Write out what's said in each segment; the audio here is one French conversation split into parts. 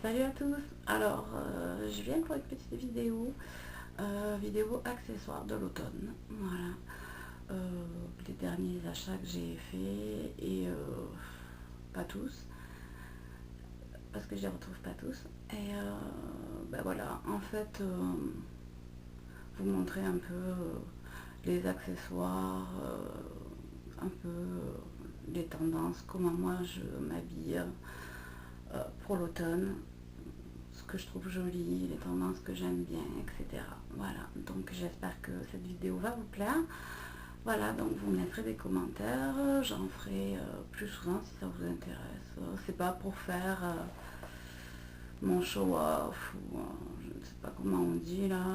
Salut à tous. Alors, je viens pour une petite vidéo, vidéo accessoire de l'automne. Voilà. Les derniers achats que j'ai fait et pas tous, parce que je les retrouve pas tous. Et ben voilà, en fait, vous montrer un peu les accessoires, un peu les tendances, comment moi je m'habille pour l'automne, ce que je trouve joli, les tendances que j'aime bien, etc. Voilà, donc j'espère que cette vidéo va vous plaire. Voilà, donc vous me laisserez des commentaires, j'en ferai plus souvent si ça vous intéresse. C'est pas pour faire mon show-off ou je ne sais pas comment on dit là,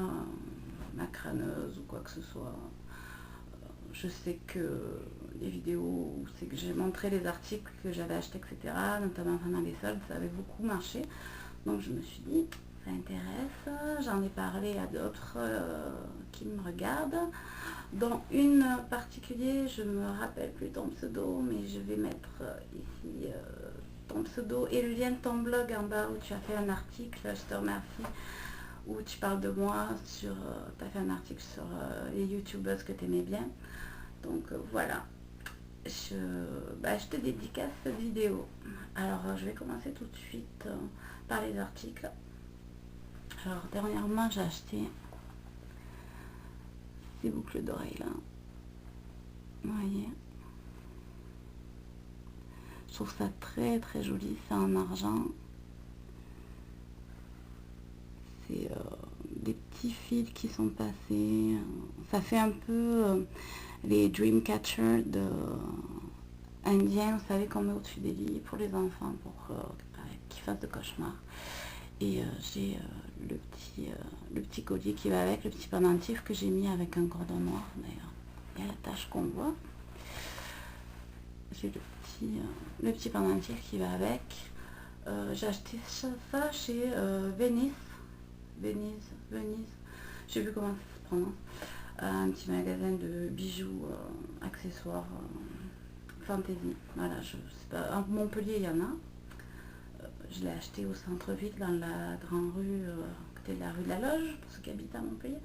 ma crâneuse ou quoi que ce soit. Je sais que les vidéos où c'est que j'ai montré les articles que j'avais achetés, etc., notamment pendant les soldes, ça avait beaucoup marché. Donc je me suis dit, ça intéresse. J'en ai parlé à d'autres qui me regardent, dont une particulière, je me rappelle plus ton pseudo, mais je vais mettre ici ton pseudo et le lien de ton blog en bas où tu as fait un article, je te remercie, où tu parles de moi, tu as fait un article sur les youtubeuses que tu aimais bien. Donc voilà, je te dédicace cette vidéo. Alors je vais commencer tout de suite par les articles. Alors dernièrement j'ai acheté ces boucles d'oreilles là. Vous voyez, je trouve ça très très joli, c'est en argent. C'est des petits fils qui sont passés. Ça fait un peu les Dreamcatcher de indiens, vous savez, qu'on met au-dessus des lits pour les enfants, pour qu'ils fassent de cauchemars. Et j'ai le petit collier qui va avec, le petit pendentif que j'ai mis avec un cordon noir. D'ailleurs, il y a la tache qu'on voit. J'ai le petit pendentif qui va avec. J'ai acheté ça chez Venise. Je sais plus comment ça se prononce. Un petit magasin de bijoux, accessoires, fantasy. Voilà, je sais pas. À Montpellier, il y en a. Je l'ai acheté au centre-ville, dans la grande rue, côté de la rue de la Loge, pour ceux qui habitent à Montpellier.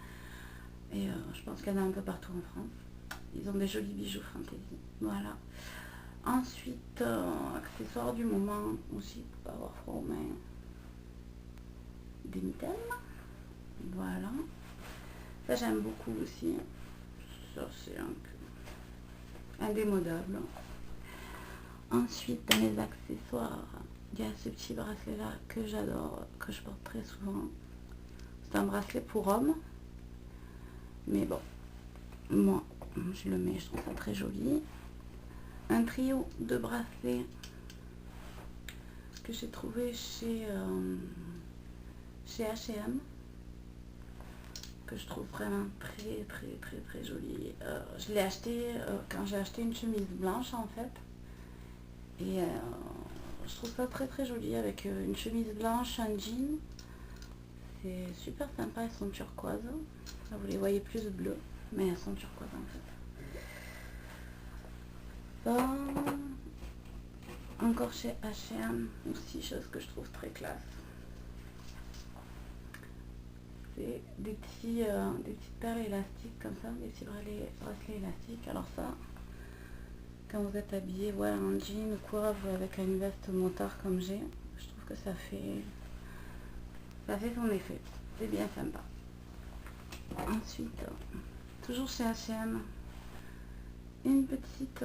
Et je pense qu'il y en a un peu partout en France. Ils ont des jolis bijoux fantasy. Voilà. Ensuite, accessoires du moment aussi, pour pas avoir froid aux mains. Des mitaines. Voilà. Ça, j'aime beaucoup aussi. Ça, c'est indémodable. Ensuite, dans les accessoires, il y a ce petit bracelet là que j'adore, que je porte très souvent. C'est un bracelet pour homme, mais bon, moi je le mets, je trouve ça très joli. Un trio de bracelets que j'ai trouvé chez H&M, que je trouve vraiment très joli. Je l'ai acheté quand j'ai acheté une chemise blanche en fait, et je trouve ça très joli avec une chemise blanche, un jean. C'est super sympa, elles sont turquoises. Là, vous les voyez plus bleues, mais elles sont turquoises en fait. Ça, encore chez H&M aussi, chose que je trouve très classe. C'est des petites perles élastiques comme ça, des petits bracelets élastiques. Alors ça, quand vous êtes habillé, ouais, en jean ou quoi, avec une veste motard comme j'ai, je trouve que ça fait son effet. C'est bien sympa. Ensuite, toujours chez H&M, une petite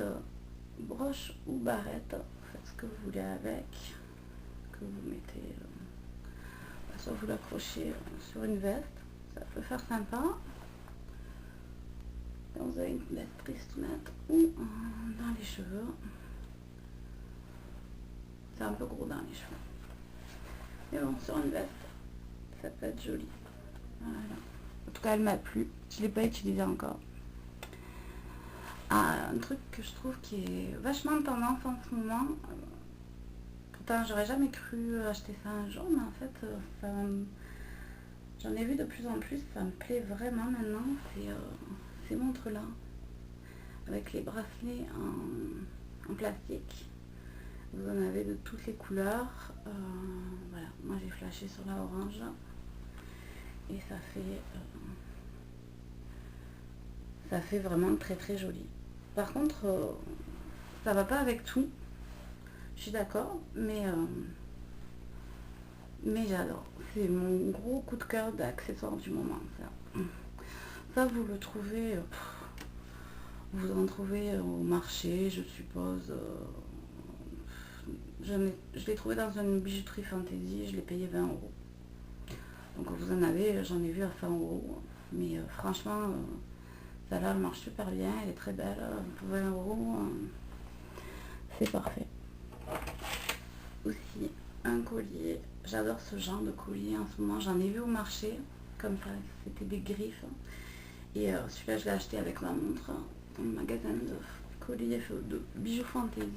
broche ou barrette. Vous faites ce que vous voulez avec, que vous mettez, soit vous l'accrochez sur une veste, ça peut faire sympa. Quand vous avez une veste triste mettre ou dans les cheveux. C'est un peu gros dans les cheveux. Mais bon, sur une veste, ça peut être joli. Voilà. En tout cas, elle m'a plu. Je ne l'ai pas utilisé encore. Ah, un truc que je trouve qui est vachement tendance en ce moment. Pourtant, j'aurais jamais cru acheter ça un jour, mais en fait, j'en ai vu de plus en plus. Ça me plaît vraiment maintenant. C'est ces montres-là, avec les bracelets en plastique. Vous en avez de toutes les couleurs. Voilà, moi j'ai flashé sur la orange. Et ça fait vraiment très très joli. Par contre, ça va pas avec tout. Je suis d'accord, mais j'adore. C'est mon gros coup de cœur d'accessoire du moment. Ça vous le trouvez, vous en trouvez au marché, je suppose. Je l'ai trouvé dans une bijouterie Fantasy, je l'ai payé 20 euros. Donc vous en avez, j'en ai vu à 100 euros. Mais franchement, celle-là, elle marche super bien, elle est très belle. Pour 20 euros, c'est parfait. Aussi, un collier. J'adore ce genre de collier en ce moment. J'en ai vu au marché, comme ça, c'était des griffes. Et celui-là, je l'ai acheté avec ma montre, dans le magasin de colliers de bijoux Fantasy.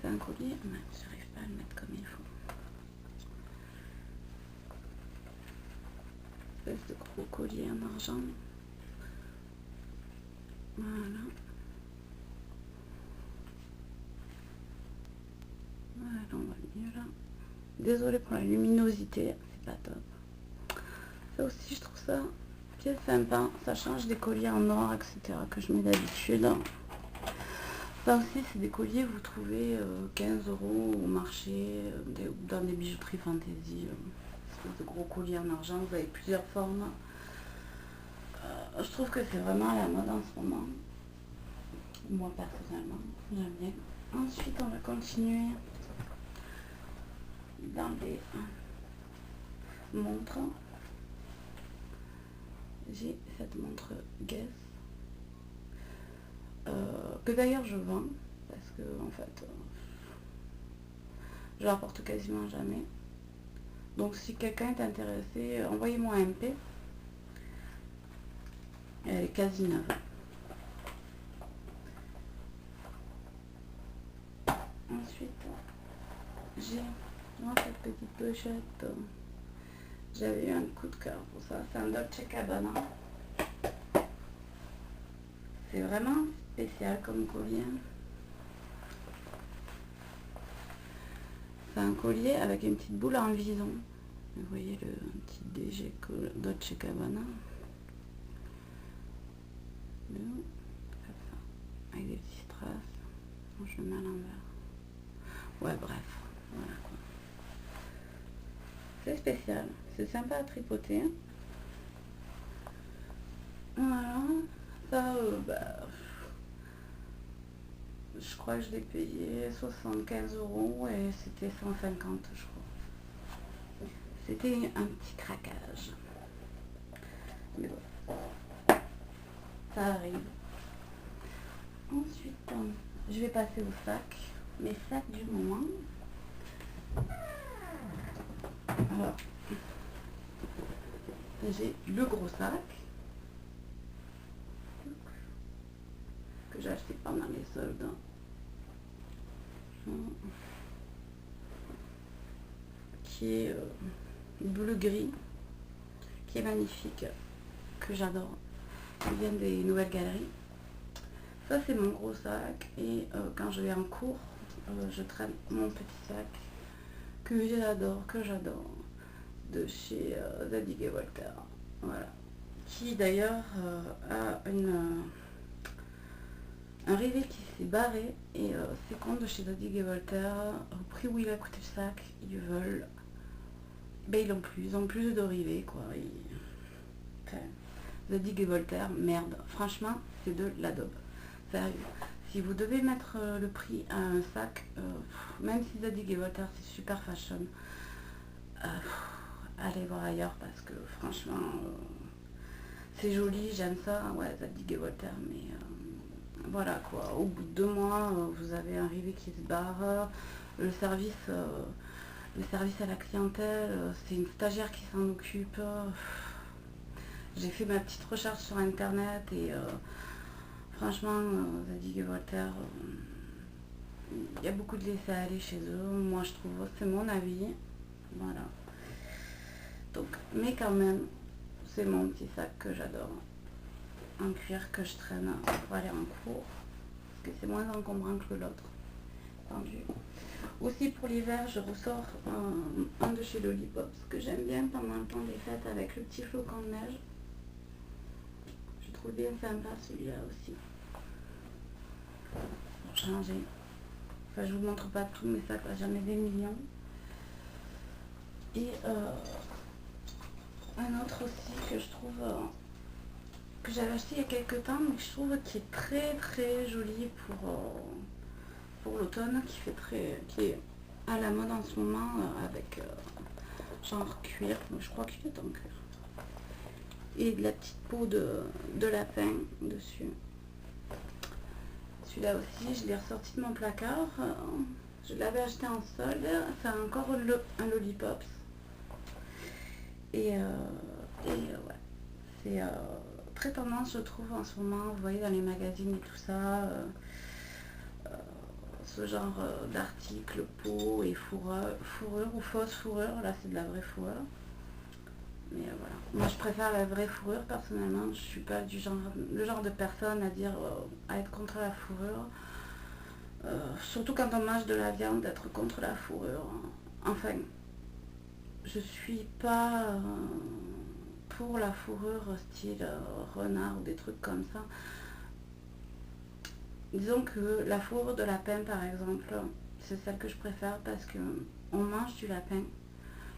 C'est un collier, mais j'arrive pas à le mettre comme il faut. Espèce de gros collier en argent. Voilà. Voilà, on va le mieux là. Désolée pour la luminosité, c'est pas top. Ça aussi, je trouve ça bien sympa. Ça change des colliers en or, etc. que je mets d'habitude. Ça aussi, c'est des colliers que vous trouvez 15 euros au marché, dans des bijouteries Fantasy. De gros colliers en argent, vous avez plusieurs formes. Je trouve que c'est vraiment à la mode en ce moment. Moi, personnellement, j'aime bien. Ensuite, on va continuer dans les montres. J'ai cette montre Guess. Que d'ailleurs je vends parce que en fait je la porte quasiment jamais. Donc si quelqu'un est intéressé, envoyez-moi un MP. Elle est quasi neuve. Ensuite j'ai cette petite pochette. J'avais eu un coup de cœur pour ça. C'est un Dolce Gabbana. C'est vraiment spécial comme collier. C'est un collier avec une petite boule en vison. Vous voyez le petit DG Dolce Gabbana. Comme ça. Avec des petits strass. Je le mets à l'envers. Ouais, bref. Voilà quoi. C'est spécial. C'est sympa à tripoter. Voilà. Ça, je crois que je l'ai payé 75 euros et c'était 150, je crois. C'était un petit craquage. Mais bon, ça arrive. Ensuite, je vais passer au sac. Mes sacs du moment. Alors, j'ai le gros sac que j'ai acheté pendant les soldes. Qui est bleu-gris, qui est magnifique, que j'adore. Il vient des Nouvelles Galeries. Ça c'est mon gros sac et quand je vais en cours, je traîne mon petit sac que j'adore, de chez Zadig et Voltaire. Voilà. Qui d'ailleurs a un rivet qui s'est barré et c'est con de chez Zadig et Voltaire, au prix où il a coûté le sac, ils veulent, ben ils ont plus de rivet quoi. Enfin, Zadig et Voltaire, merde, franchement c'est de l'adobe, sérieux. Si vous devez mettre le prix à un sac, même si Zadig et Voltaire c'est super fashion, allez voir ailleurs parce que franchement c'est joli, j'aime ça, ouais Zadig et Voltaire, mais voilà quoi, au bout de 2 mois, vous avez un rivet qui se barre, le service à la clientèle, c'est une stagiaire qui s'en occupe. J'ai fait ma petite recherche sur internet et franchement, Zadig et Voltaire, il y a beaucoup de laisser aller chez eux, moi je trouve, c'est mon avis, voilà. Donc, mais quand même, c'est mon petit sac que j'adore. En cuir que je traîne pour aller en cours, parce que c'est moins encombrant que l'autre. tendu. Aussi pour l'hiver, je ressors un de chez Lollipops que j'aime bien pendant le temps des fêtes avec le petit flocon de neige. Je trouve bien sympa celui-là aussi. Pour changer. Enfin, je vous montre pas tout, mais ça, j'en ai des millions. Et un autre aussi que je trouve que j'avais acheté il y a quelques temps, mais que je trouve qui est très joli pour l'automne, qui est à la mode en ce moment avec genre cuir, je crois qu'il est en cuir. Et de la petite peau de lapin dessus. Celui-là aussi, je l'ai ressorti de mon placard. Je l'avais acheté en solde. C'est encore un Lollipops. Et ouais, c'est très tendance, je trouve, en ce moment. Vous voyez, dans les magazines et tout ça, ce genre d'articles, peau et fourrure ou fausse fourrure. Là, c'est de la vraie fourrure. Mais voilà. Moi, je préfère la vraie fourrure, personnellement. Je suis pas le genre de personne à dire, à être contre la fourrure. Surtout quand on mange de la viande, d'être contre la fourrure. Enfin, je suis pas pour la fourrure style renard ou des trucs comme ça. Disons que la fourrure de lapin, par exemple, c'est celle que je préfère parce que on mange du lapin.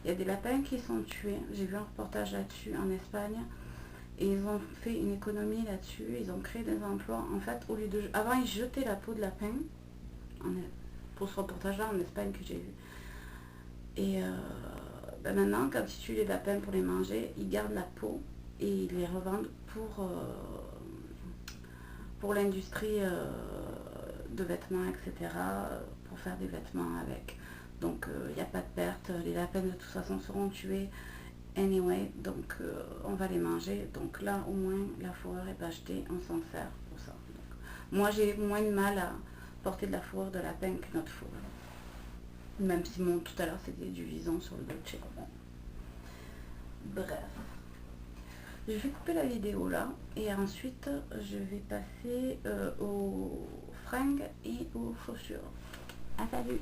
Il y a des lapins qui sont tués. J'ai vu un reportage là-dessus en Espagne. Et ils ont fait une économie là-dessus. Ils ont créé des emplois. En fait, au lieu de... Avant, ils jetaient la peau de lapin. Pour ce reportage-là en Espagne que j'ai vu. Et ben maintenant, quand ils tuent les lapins pour les manger, ils gardent la peau et ils les revendent pour l'industrie de vêtements, etc. Pour faire des vêtements avec. Donc il n'y a pas de perte. Les lapins de toute façon seront tués anyway. Donc on va les manger. Donc là, au moins, la fourrure est pas achetée. On s'en sert pour ça. Donc, moi, j'ai moins de mal à porter de la fourrure de lapin que notre fourrure. Même si tout à l'heure c'était du vison sur le Dolce. Bref. Je vais couper la vidéo là et ensuite je vais passer aux fringues et aux chaussures. À salut!